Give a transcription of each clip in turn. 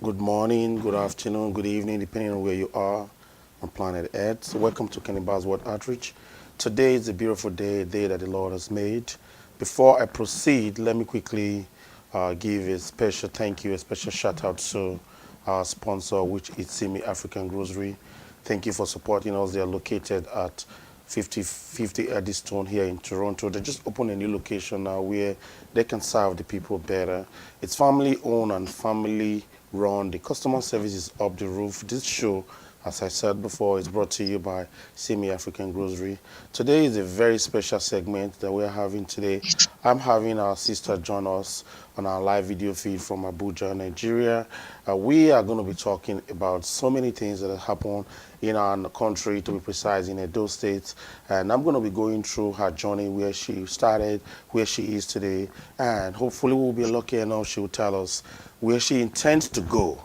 Good morning, good afternoon, good evening, depending on where you are on planet Earth. So welcome to Kenny World Outreach. Today is a beautiful day, a day that the Lord has made. Before I proceed, let me quickly give a special thank you, a special shout out to our sponsor, which is Simi African Grocery. Thank you for supporting us. They are located at 5050 Eddystone here in Toronto. They just opened a new location now where they can serve the people better. It's family owned and family run. The customer service is up the roof. This show, as I said before, is brought to you by Semi African Grocery. Today is a very special segment that we're having today. I'm having our sister join us on our live video feed from Abuja, Nigeria. We are going to be talking about so many things that have happened in our country, to be precise, in Edo State. And I'm going to be going through her journey, where she started, where she is today, and hopefully we'll be lucky enough she will tell us where she intends to go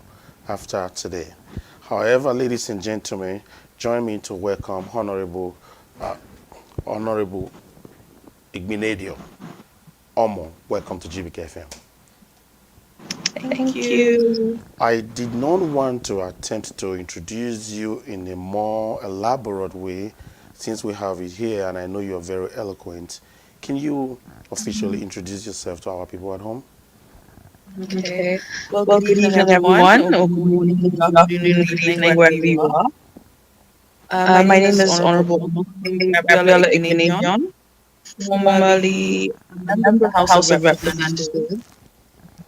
after today. However, ladies and gentlemen, join me to welcome Honorable Igbinedion. Omo, welcome to GBK FM. Thank you. I did not want to attempt to introduce you in a more elaborate way since we have it here and I know you're very eloquent. Can you officially introduce yourself to our people at home? Okay. Well, good evening, everyone, or good morning, good afternoon, good evening, wherever you are. My name is Honorable Gabriela Igbinedion, formerly a member of the House of Representatives,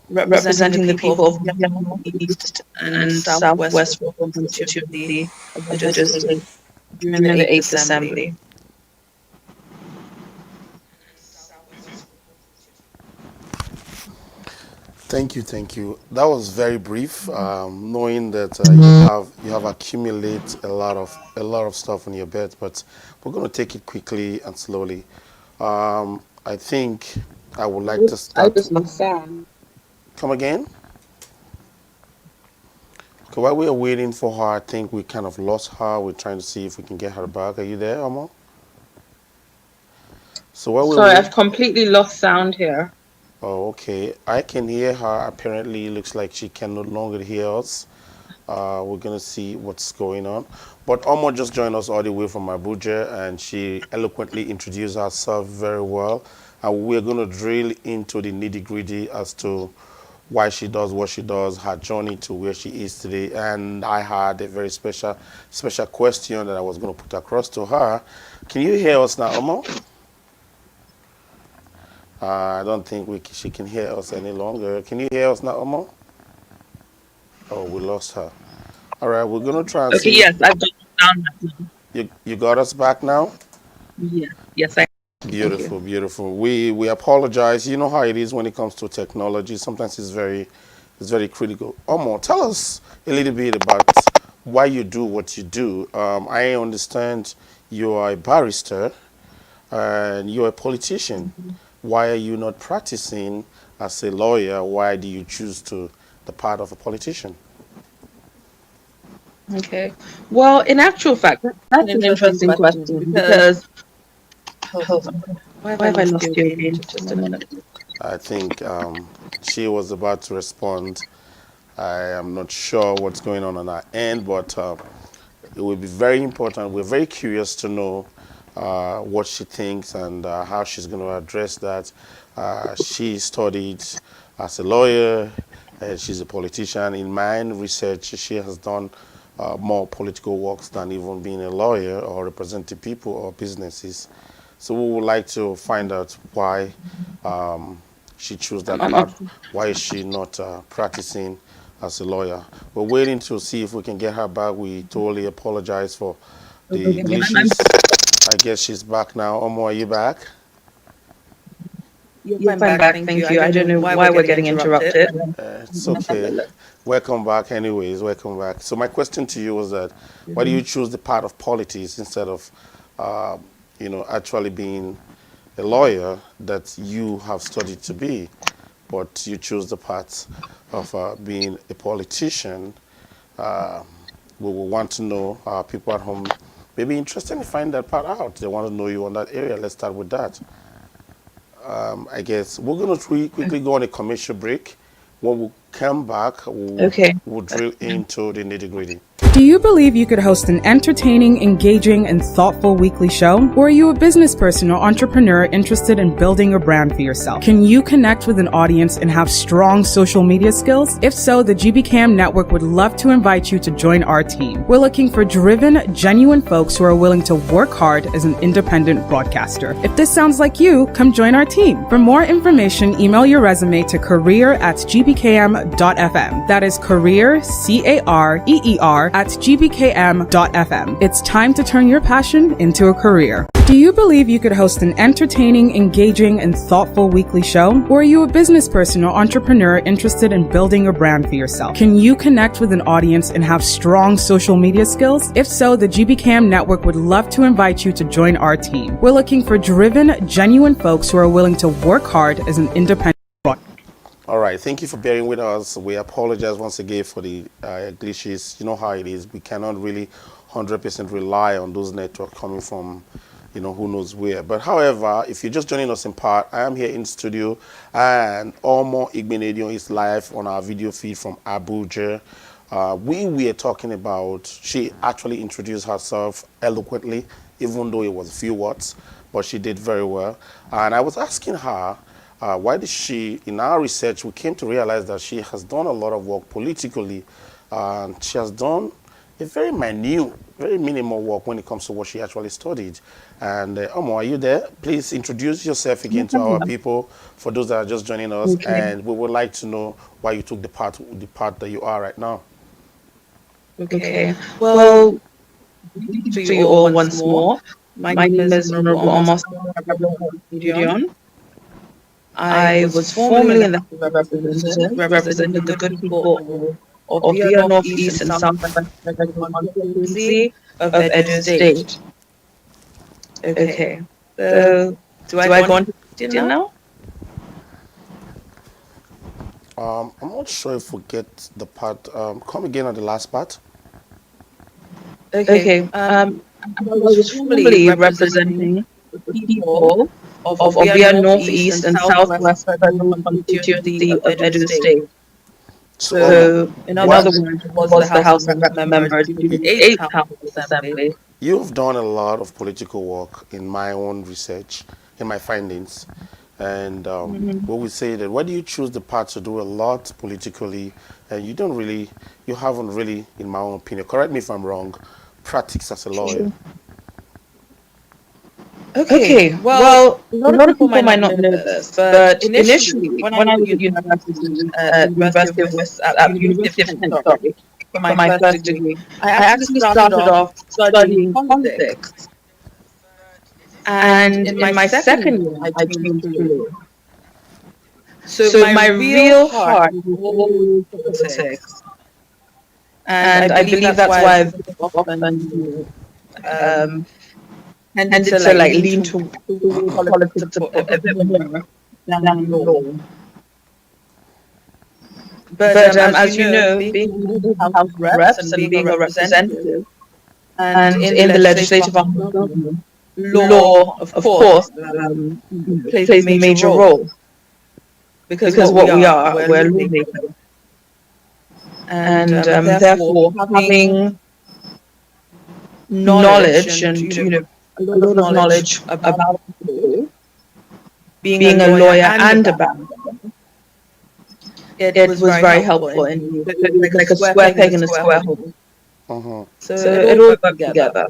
representing the people of the East and Southwest constituency of Edo State during the 8th Assembly. Thank you, thank you. That was very brief. Knowing that you have accumulated a lot of stuff on your bed, but we're going to take it quickly and slowly. I think I would like to I start. just lost sound. Come again? Okay, while we are waiting for her, I think we kind of lost her. We're trying to see if we can get her back. Are you there, Amo? So while we're Sorry, waiting, I've completely lost sound here. oh, okay. I can hear her. Apparently, it looks like she can no longer hear us. We're gonna see what's going on. But Omo just joined us all the way from Abuja, and she eloquently introduced herself very well. And we're gonna drill into the nitty gritty as to why she does what she does, her journey to where she is today. And I had a very special question that I was gonna put across to her. Can you hear us now, Omo? I don't think she can hear us any longer. Can you hear us now, Omo? Oh, we lost her. All right, we're gonna try and Okay, see. yes, I've got sound now. You got us back now? Yes, I thank you. Beautiful, beautiful. We apologize. You know how it is when it comes to technology. Sometimes it's very critical. Omo, tell us a little bit about why you do what you do. I understand you are a barrister and you're a politician. Why are you not practicing as a lawyer? Why do you choose to the part of a politician? Okay. Well, in actual fact, that's an interesting question because hold on. Why have I lost you again? Just a minute. I think she was about to respond. I am not sure what's going on our end, but it will be very important. We're very curious to know what she thinks and how she's going to address that. She studied as a lawyer, and she's a politician. In my research, she has done more political works than even being a lawyer or representing people or businesses. So we would like to find out why she chose that path. Why is she not practicing as a lawyer? We're waiting to see if we can get her back. We totally apologize for the Okay, glitches. I guess she's back now. Omo, are you back? yes, I'm back. Thank you. I don't know why we're getting interrupted. It's okay. Welcome back, anyways. Welcome back. So my question to you was that why do you choose the path of politics instead of, uh, actually being a lawyer that you have studied to be, but you choose the path of being a politician? Uh, we will want to know, people at home may be interested in finding that part out. They want to know you on that area. Let's start with that. I guess we're going to quickly go on a commercial break. When we come back, Okay. we'll drill into the nitty gritty. Do you believe you could host an entertaining, engaging, and thoughtful weekly show? Or are you a business person or entrepreneur interested in building a brand for yourself? Can you connect with an audience and have strong social media skills? If so, the GBCAM Network would love to invite you to join our team. We're looking for driven, genuine folks who are willing to work hard as an independent broadcaster. If this sounds like you, come join our team. For more information, email your resume to career@gbkm.fm. That is career, CAREER, at gbkm.fm. It's time to turn your passion into a career. Do you believe you could host an entertaining, engaging, and thoughtful weekly show? Or are you a business person or entrepreneur interested in building a brand for yourself? Can you connect with an audience and have strong social media skills? If so, the GBCAM Network would love to invite you to join our team. We're looking for driven, genuine folks who are willing to work hard as an independent. All right, thank you for bearing with us. We apologize once again for the glitches. You know how it is. We cannot really 100% rely on those networks coming from, who knows where. But however, if you're just joining us in part, I am here in studio, and Omosede Igbinedion is live on our video feed from Abuja. We were talking about, she actually introduced herself eloquently, even though it was a few words, but she did very well. And I was asking her, why did she, in our research, we came to realize that she has done a lot of work politically, and she has done a very minute, very minimal work when it comes to what she actually studied. And Omo, are you there? Please introduce yourself again to our people, for those that are just joining us, and we would like to know why you took the part that you are right now. Okay. Well, to you all once more. My name is Honorable Omosede Igbinedion. I was formerly in the House of Representatives, representing the good people of the Northeast and Southwest constituency of Edo State. Okay. So, do I go on to question now? I'm not sure if we get the part. Come again on the last part. Okay. I was formerly representing the people of Obia Northeast and Southwest Federal Constituency of Edo State. So, in other words, was the House of Rep member to the 8th House Assembly. You've done a lot of political work in my own research, in my findings. And what we say that, why do you choose the path to do a lot politically, and you haven't really, in my own opinion, correct me if I'm wrong, practiced as a lawyer? Okay, well, a lot of people might not know this, but initially, when I was at University of Kent, sorry, for my first degree, I actually started off studying politics. And in my second year, I changed to law. So my real heart was always politics. And I believe that's why I've often tended to lean towards politics a bit more than law. But as you know, being in the House of Reps and being a representative and in the legislative arm of government, law, of course, plays a major role. Because what we are, we're lawmakers. And therefore, having knowledge and, a lot of knowledge about law, being a lawyer and a barrister, it was very helpful. And it was like a square peg in a square hole. So it all worked together.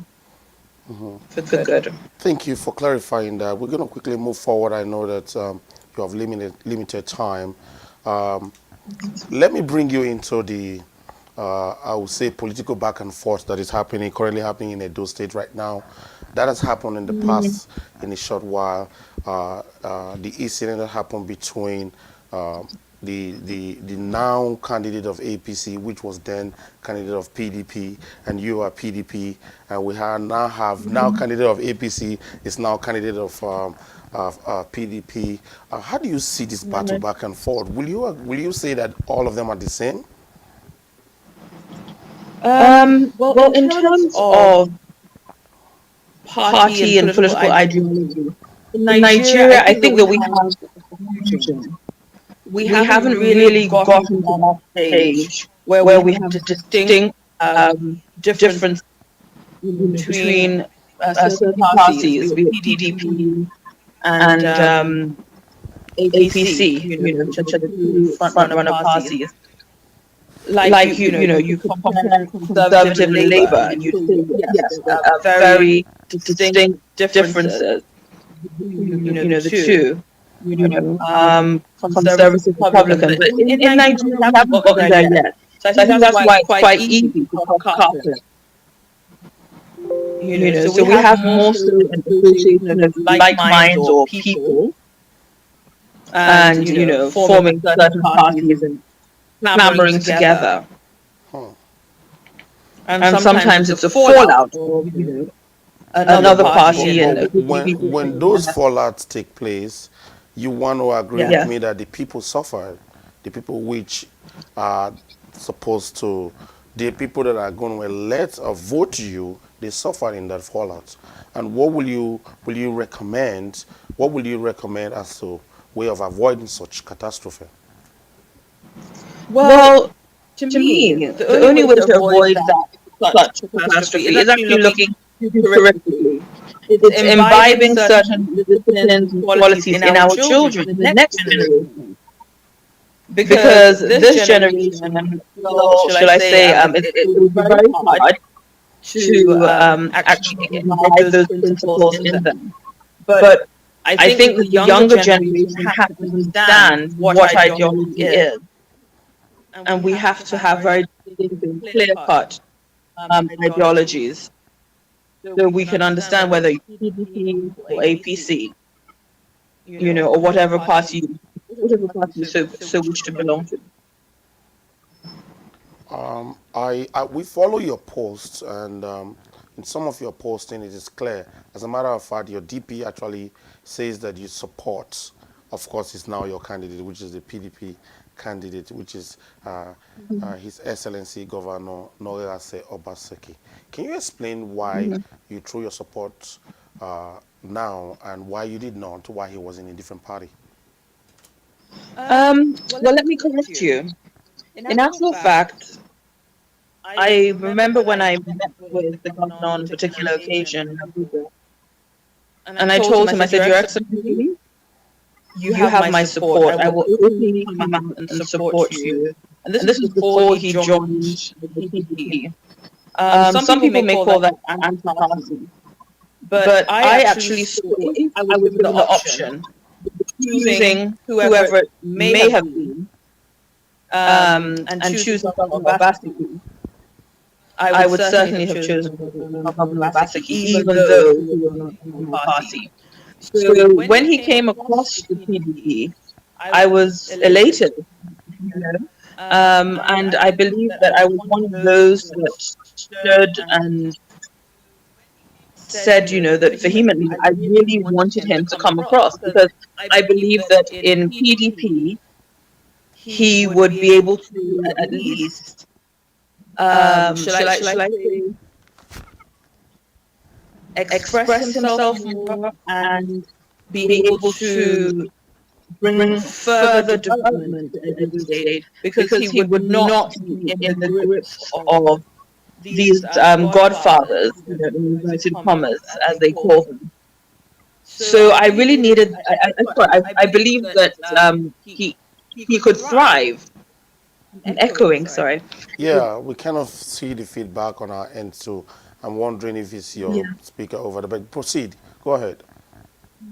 For good. Thank you for clarifying that. We're going to quickly move forward. I know that you have limited time. Let me bring you into the, I would say, political back and forth that is currently happening in Edo State right now. That has happened in the past in a short while. The incident that happened between the now candidate of APC, which was then candidate of PDP, and you are PDP, and we now candidate of APC is now candidate of PDP. How do you see this battle back and forth? Will you say that all of them are the same? Well, in terms of party and political ideology, in Nigeria, I think that we have confusion. we haven't really gotten to that stage where we have distinct difference between certain parties, be it PDP and APC, which are the two front runner parties. Like you could compare Conservative and Labour, and you'd say yes, there are very distinct differences between the two. Conservative Republicans, but in Nigeria we haven't gotten there yet. So I think that's why it's quite easy to cross it. So we have more so an association of like minds or people, and forming certain parties and clamoring together. And sometimes it's a fallout of another party. When those fallouts take place, you want to agree with me that the people suffered, the people which are supposed to, the people that are going to elect or vote you, they suffered in that fallout. And what will you recommend? What will you recommend as a way of avoiding such catastrophe? Well, to me, the only way to avoid such catastrophe is actually looking futuristically. It's imbibing certain disciplines and qualities in our children, in the next generation. Because this generation, well, shall I say, it would be very hard to actually imbibe those principles in them. But I think the younger generation has to understand what ideology is. And we have to have very clear-cut ideologies, so we can understand whether it's PDP or APC, or whatever party you so wish to belong to. We follow your posts, and in some of your posting, it is clear. As a matter of fact, your DP actually says that you support. Of course, it's now your candidate, which is the PDP candidate, which is His Excellency Governor Omosede Obaseki. Can you explain why you threw your support now, and why you did not, why he was in a different party? Well, let me correct you. In actual fact, I remember when I met with the governor on a particular occasion, and I told him, I said, Your Excellency, you have my support. I will openly come out and support you. And this was before he joined the PDP. Some people may call that anti-party. But I actually saw, if I was given the option, choosing whoever it may have been, and choosing Godwin Obaseki, I would certainly have chosen Godwin Obaseki, even though he was not in the party. So when he came across the PDP, I was elated, and I believe that I was one of those that stood and said, that vehemently, I really wanted him to come across, because I believe that in PDP, he would be able to at least, shall I say, express himself more and be able to bring further development at this stage, because he would not be in the grips of these godfathers, in inverted commas, as they call them. So I really needed. I believe that he could thrive. I'm echoing. Sorry. Yeah, we kind of see the feedback on our end, so I'm wondering if it's your speaker over there. But proceed. Go ahead.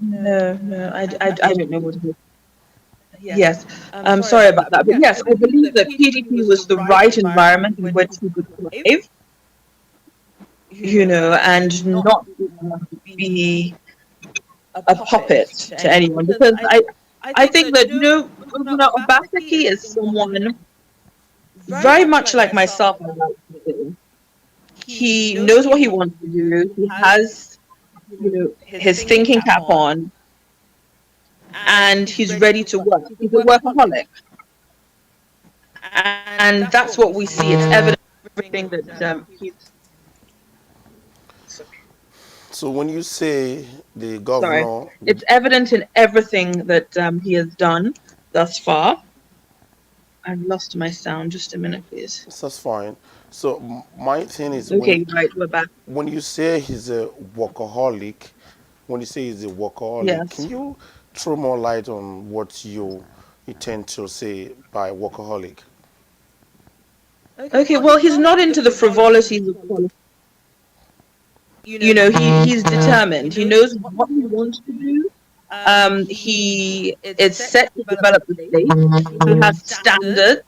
No, I don't know what it is. Yes, I'm sorry about that. But yes, I believe that PDP was the right environment in which he could thrive, and not be a puppet to anyone. Because I think that, Obaseki is someone very much like myself. He knows what he wants to do. He has, his thinking cap on, and he's ready to work. He's a workaholic, and that's what we see. It's evident in everything that he's. So when you say the governor, it's evident in everything that he has done thus far. I've lost my sound. Just a minute, please. That's fine. So my thing is Okay, right, we're back. when you say he's a workaholic, when you say he's a workaholic, can Yes. you throw more light on what you intend to say by workaholic? Okay, well, he's not into the frivolities of politics. He's determined. He knows what he wants to do. He is set to develop the state. He has standards,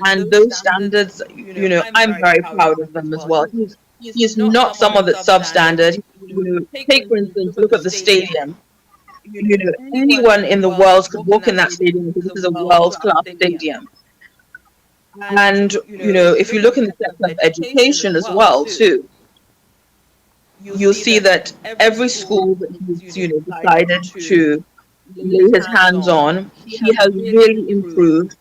and those standards, I'm very proud of them as well. He's not someone that's substandard. Take for instance, look at the stadium. Anyone in the world could walk in that stadium because this is a world-class stadium. And if you look in the sector of education as well, too, you'll see that every school that he's decided to lay his hands on, he has really improved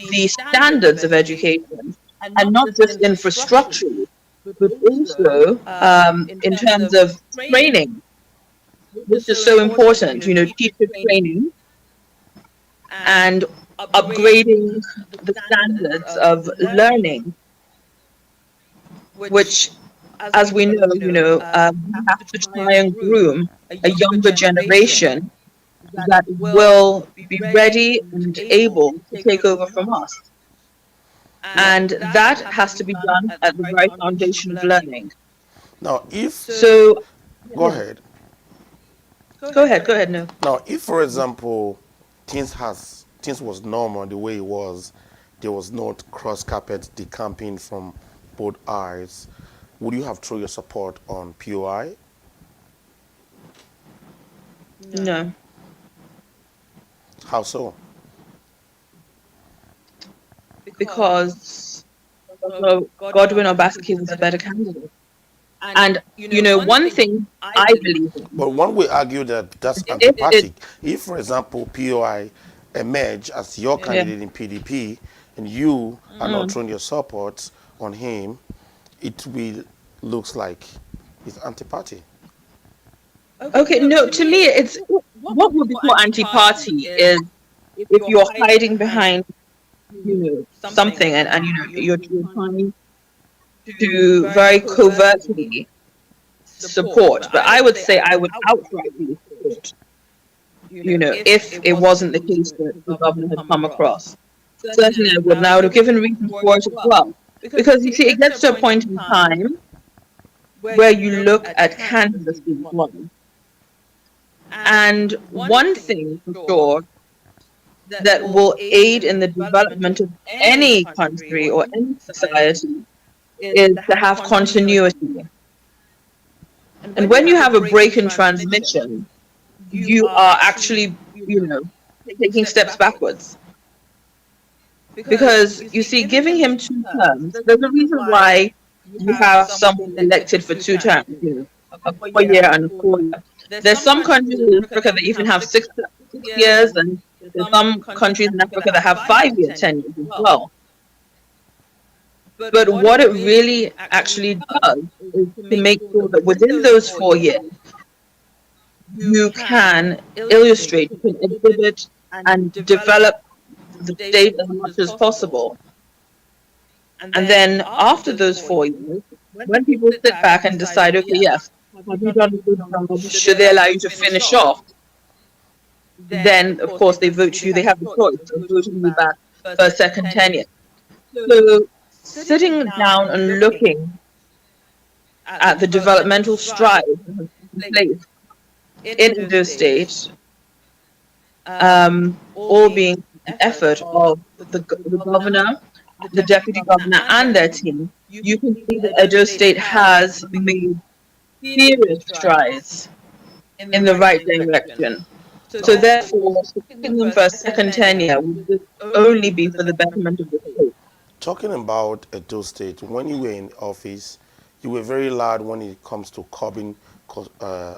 the standards of education, and not just infrastructurally, but also in terms of training, which is so important. Teacher training and upgrading the standards of learning, which, as we know, we have to try and groom a younger generation that will be ready and able to take over from us. And that has to be done at the very foundation of learning. Now, go ahead. Go ahead, no. Now, if, for example, things was normal the way it was, there was not cross-carpet decamping from both eyes, would you have thrown your support on POI? No. How so? Because Godwin Obaseki was a better candidate. And, one thing I believe in. But one would argue that that's antipathic. If, for example, POI emerge as your candidate in PDP and you are not throwing your support on him, it will looks like it's antipathy. Okay, no, to me, it's what would be called anti-party is if you're hiding behind, something and you're trying to very covertly support. But I would say I would outrightly support, if it wasn't the case that the governor had come across. Certainly I would, and I would have given reasons for it as well. Because you see, it gets to a point in time where you look at candidacy as well. And one thing for sure that will aid in the development of any country or any society is to have continuity. And when you have a break in transmission, you are actually, taking steps backwards. Because, you see, giving him 2 terms, there's a reason why you have someone elected for 2 terms, a 4-year and a 4-year. There's some countries in Africa that even have 6 years, and there's some countries in Africa that have 5-year tenures as well. But what it really actually does is to make sure that within those 4 years, you can illustrate, you can exhibit and develop the state as much as possible. And then after those 4 years, when people sit back and decide, okay, yes, have you done a good job? Should they allow you to finish off? Then, of course, they vote you. They have the choice of voting you back for a second tenure. So, sitting down and looking at the developmental strides in place in Edo State, all being an effort of the governor, the deputy governor, and their team, you can see that Edo State has made serious strides in the right direction. So therefore, picking them for a second tenure would only be for the betterment of the state. Talking about Edo State, when you were in office, you were very loud when it comes to curbing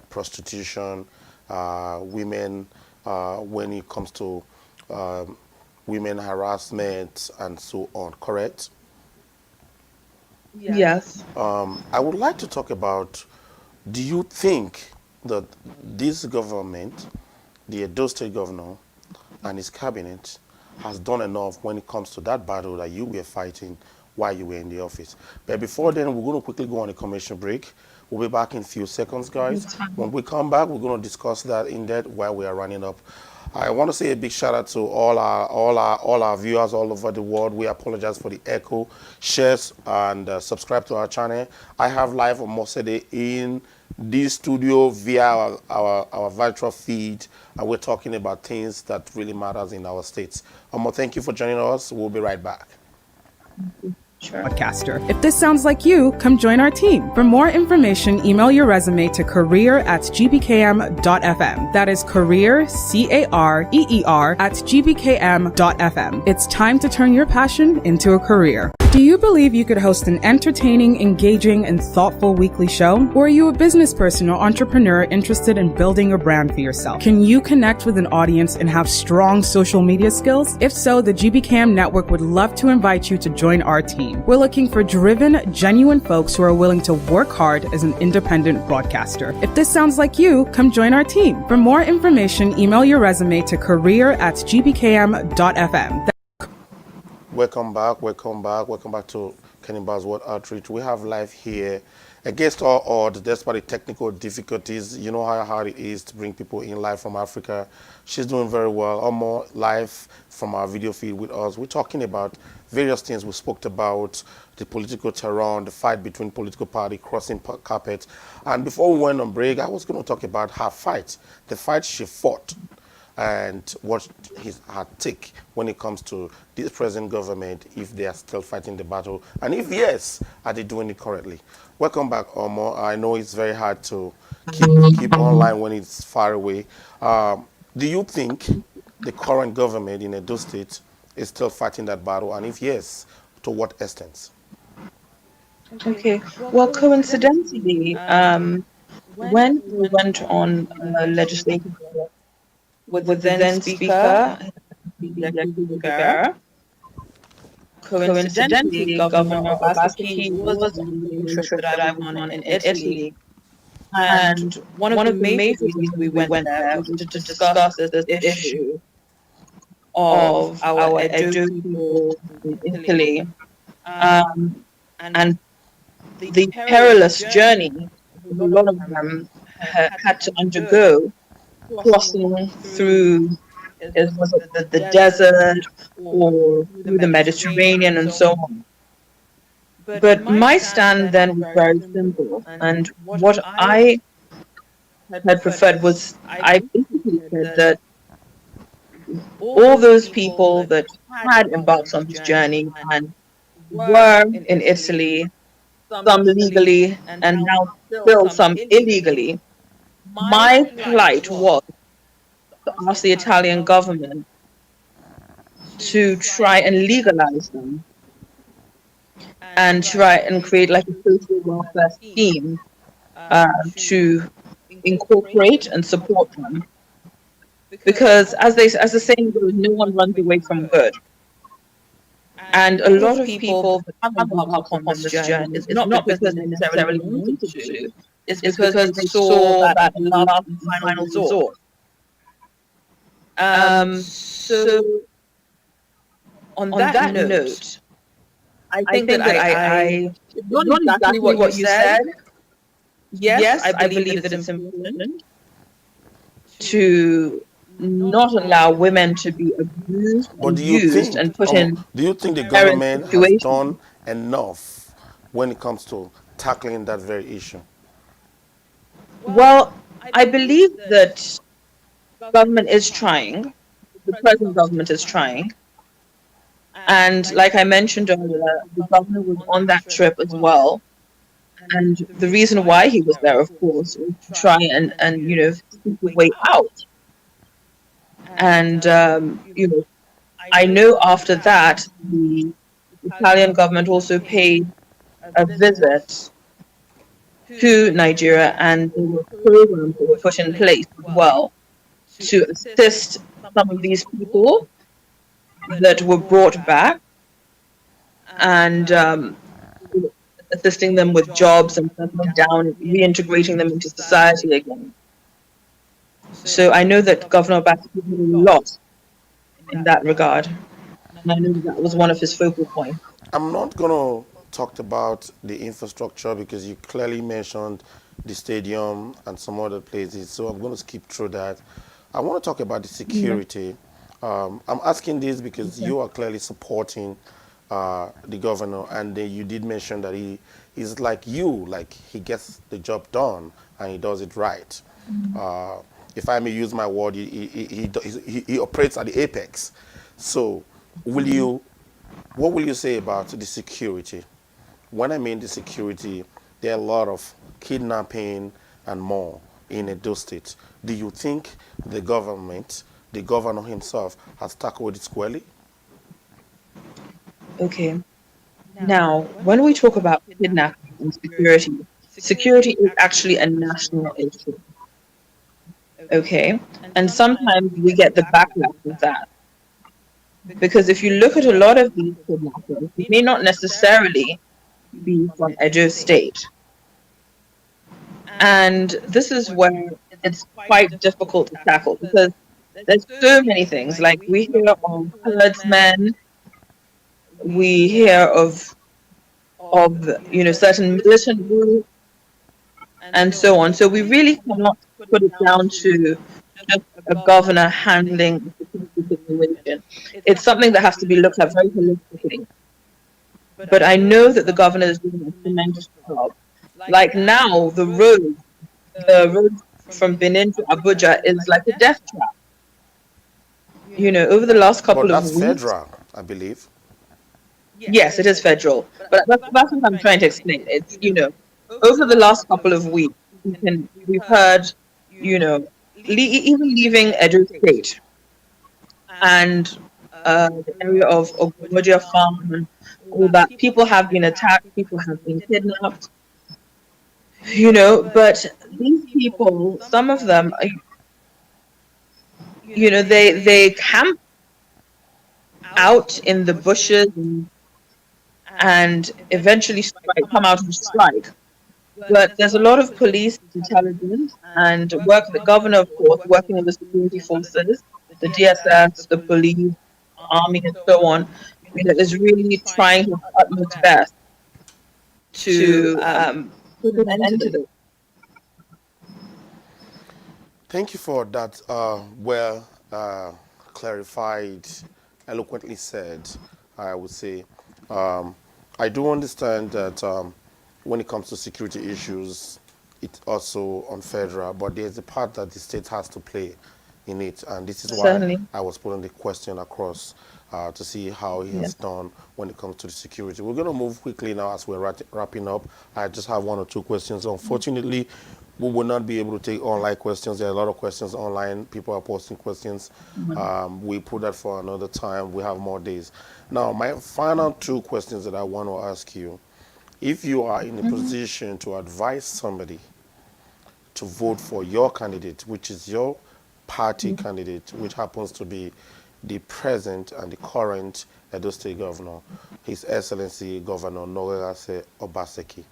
prostitution, women, when it comes to women harassment and so on, correct? Yes. I would like to talk about, do you think that this government, the Edo State governor and his cabinet, has done enough when it comes to that battle that you were fighting while you were in the office. But before then, we're going to quickly go on a commercial break. We'll be back in a few seconds, guys. When we come back, we're going to discuss that in depth while we are running up. I want to say a big shout out to all our viewers all over the world. We apologize for the echo. Share and subscribe to our channel. I have live on Omosede in this studio via our virtual feed, and we're talking about things that really matters in our states. Thank you for joining us. We'll be right back. Podcaster. If this sounds like you, come join our team. For more information, email your resume to career@gbkm.fm. That is career, career, @gbkm.fm. It's time to turn your passion into a career. Do you believe you could host an entertaining, engaging, and thoughtful weekly show? Or are you a business person or entrepreneur interested in building a brand for yourself? Can you connect with an audience and have strong social media skills? If so, the GBKM Network would love to invite you to join our team. We're looking for driven, genuine folks who are willing to work hard as an independent broadcaster. If this sounds like you, come join our team. For more information, email your resume to career@gbkm.fm. Welcome back to Kenny World Outreach. We have live here against all odds, despite the technical difficulties. You know how hard it is to bring people in live from Africa. She's doing very well. Omo live from our video feed with us. We're talking about various things. We spoke about the political terrain, the fight between political party, crossing carpet. And before we went on break, I was going to talk about her fight, the fight she fought, and what her take when it comes to this present government, if they are still fighting the battle, and if yes, are they doing it correctly? Welcome back, Omo. I know it's very hard to keep online when it's far away. Do you think the current government in Edo State is still fighting that battle, and if yes, to what extent? Okay. Well, coincidentally, when we went on legislative with the then Speaker, coincidentally, Governor Obaseki was the trip that I went on in Italy. And one of the major reasons we went there was to discuss this issue of our Edo people in Italy, and the perilous journey a lot of them had to undergo, crossing through the desert or through the Mediterranean and so on. But my stand then was very simple, and what I had preferred was, I basically said that all those people that had embarked on this journey and were in Italy, some legally and now still some illegally, my plight was to ask the Italian government to try and legalize them and try and create like a social welfare scheme to incorporate and support them. Because as the saying goes, no one runs away from good. And a lot of people that have embarked on this journey is not because they necessarily wanted to, it's because they saw that last and final resort. So on that note, I think that I not exactly what you said. Yes, I believe that it's important to not allow women to be abused and used and put in. Do you think the government has done enough when it comes to tackling that very issue? Well, I believe that government is trying. The present government is trying. And like I mentioned earlier, the governor was on that trip as well. And the reason why he was there, of course, was to try and seek a way out. And, I know after that, the Italian government also paid a visit to Nigeria, and there were programs that were put in place as well to assist some of these people that were brought back and assisting them with jobs and settling down, reintegrating them into society again. So I know that Governor Obaseki did a lot in that regard. And I know that was one of his focal points. I'm not going to talk about the infrastructure because you clearly mentioned the stadium and some other places. So I'm going to skip through that. I want to talk about the Yeah. security. I'm asking this because Okay. you are clearly supporting the governor, and you did mention that he's like you, like he gets the job done and he does it right. Uh, if I may use my word, he operates at the apex. So, will Mhm. you what will you say about the security? When I mean the security, there are a lot of kidnapping and more in Edo State. Do you think the government, the governor himself, has tackled it squarely? Okay. Now, when we talk about kidnapping and security, security is actually a national issue. Okay. And sometimes we get the backlash of that. Because if you look at a lot of these kidnappers, they may not necessarily be from Edo State. And this is where it's quite difficult to tackle because there's so many things. Like we hear of herdsmen, we hear of certain militant groups and so on. So we really cannot put it down to just a governor handling the security situation. It's something that has to be looked at very holistically. But I know that the governor is doing a tremendous job. Like now, the road from Benin to Abuja is like a death trap. Over the last But couple of that's weeks, federal, I believe. yes, it is federal, but that's what I'm trying to explain. It's, over the last couple of weeks, we've heard, even leaving Edo State and the area of Ogomodia Farm and all that, people have been attacked, people have been kidnapped, but these people, some of them, they camp out in the bushes and eventually come out and strike. But there's a lot of police intelligence and work, the governor, of course, working with the security forces, the DSS, the police, army, and so on, is really trying his utmost best to put an end to this. Thank you for that well clarified, eloquently said, I would say. Um, I do understand that when it comes to security issues, it's also on federal, but there's a part that the state has to play in it, and this is why Certainly. I was putting the question across to see how he Yeah. has done when it comes to the security. We're going to move quickly now as we're wrapping up. I just have one or two questions. Unfortunately, we will not be able to take online questions. There are a lot of questions online. People are posting questions. Mhm. We put that for another time. We have more days. Now, my final two questions that I want to ask you. If you are in a Mhm. position to advise somebody to vote for your candidate, which is your party candidate, which happens to be the present and the current Edo State Governor, His Excellency Governor Norerase Obaseki.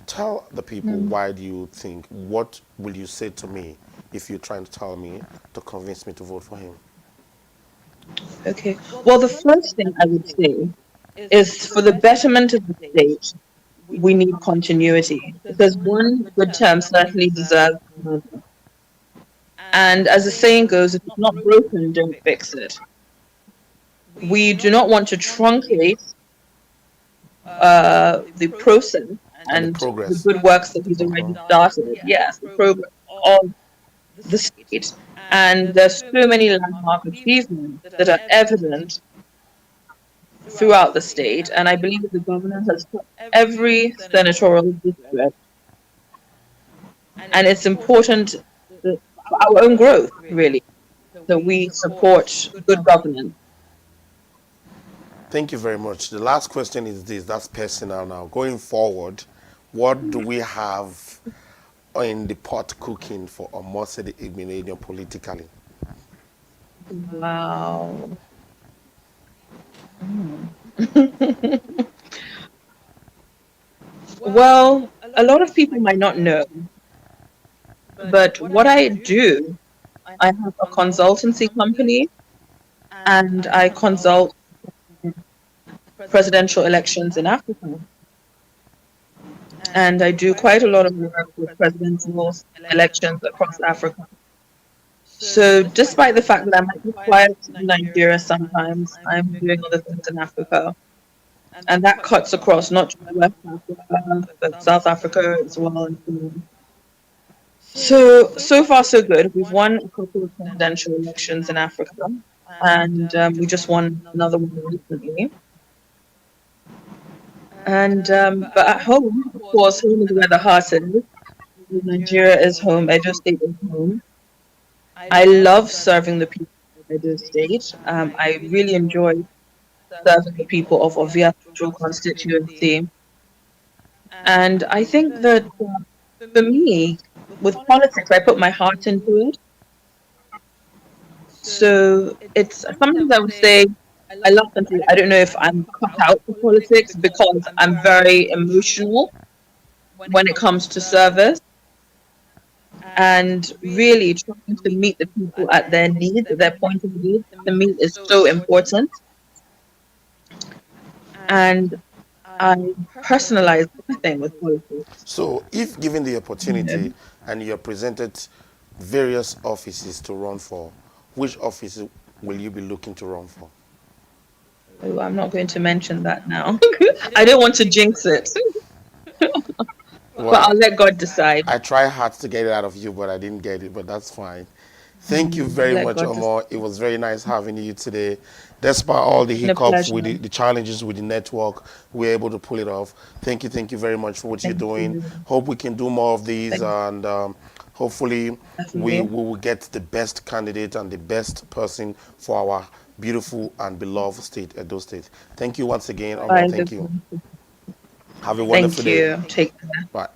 Tell the people, Mhm. why do you think, what will you say to me if you're trying to tell me to convince me to vote for him? Okay. Well, the first thing I would say is for the betterment of the state, we need continuity because one good term certainly deserves another. And as the saying goes, if it's not broken, don't fix it. We do not want to truncate the process And the and the progress. good works that he's already started. Yes, the progress of the state. And there's so many landmark achievements that are evident throughout the state. And I believe that the governor has put every senatorial district, and it's important for our own growth, really, that we support good governance. Thank you very much. The last question is this, that's personal now. Going forward, what do we have in the pot cooking for Omosede Igbinedion politically? Wow. Hmm. Well, a lot of people might not know, but what I do, I have a consultancy company, and I consult presidential elections in Africa. And I do quite a lot of work with presidential elections across Africa. So despite the fact that I might be quiet in Nigeria sometimes, I'm doing other things in Africa. And that cuts across not just West Africa, but South Africa as well. And so far so good. We've won a couple of presidential elections in Africa, and we just won another one recently. And but at home, of course, home is where the heart is. Nigeria is home. Edo State is home. I love serving the people of Edo State. I really enjoy serving the people of Ovia Central constituency. And I think that for me, with politics, I put my heart into it. So it's sometimes I would say I love country. I don't know if I'm cut out for politics because I'm very emotional when it comes to service. And really trying to meet the people at their needs, their point of view, to me is so important. And I personalize everything with politics. So, if given the opportunity and you're presented various offices to run for, which office will you be looking to run for? Oh, I'm not going to mention that now. I don't want to jinx it. Well, but I'll let God decide. I try hard to get it out of you, but I didn't get it, but that's fine. Thank you very much, Omo. It was very nice having you today. Despite all the hiccups with the challenges with the network, we were able to pull it off. Thank you very much for what you're doing. Hope we can do more of these, and hopefully we will get the best candidate and the best person for our beautiful and beloved state, Edo State. Thank you once again, Omo. Thank you. Have a wonderful day. Thank you. Take care. Bye.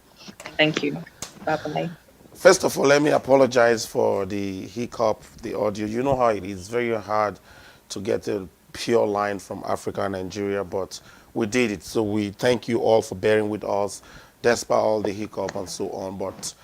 Thank you. Bye-bye. First of all, let me apologize for the hiccup, the audio. You know how it is. It's very hard to get a pure line from Africa and Nigeria, but we did it. So we thank you all for bearing with us, despite all the hiccup and so on, but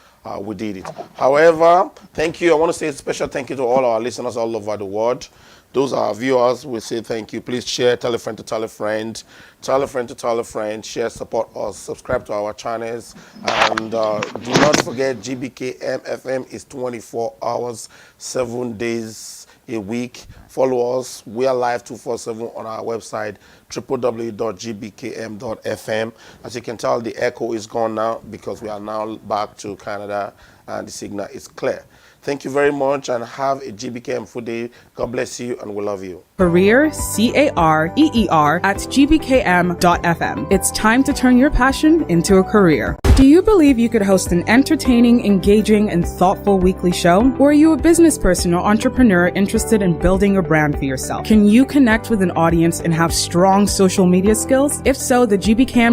we did it. However, thank you. I want to say a special thank you to all our listeners all over the world. Those are our viewers. We say thank you. Please share, tell a friend to tell a friend, tell a friend to tell a friend, share, support us, subscribe to our channels, and do not forget GBKM FM is 24 hours, 7 days a week. Follow us. We are live 247 on our website, www.gbkm.fm. As you can tell, the echo is gone now because we are now back to Canada and the signal is clear. Thank you very much and have a GBKM food day. God bless you and we love you. Career, CAREER at gbkm.fm. It's time to turn your passion into a career. Do you believe you could host an entertaining, engaging, and thoughtful weekly show? Or are you a business person or entrepreneur interested in building a brand for yourself? Can you connect with an audience and have strong social media skills? If so, the GBKM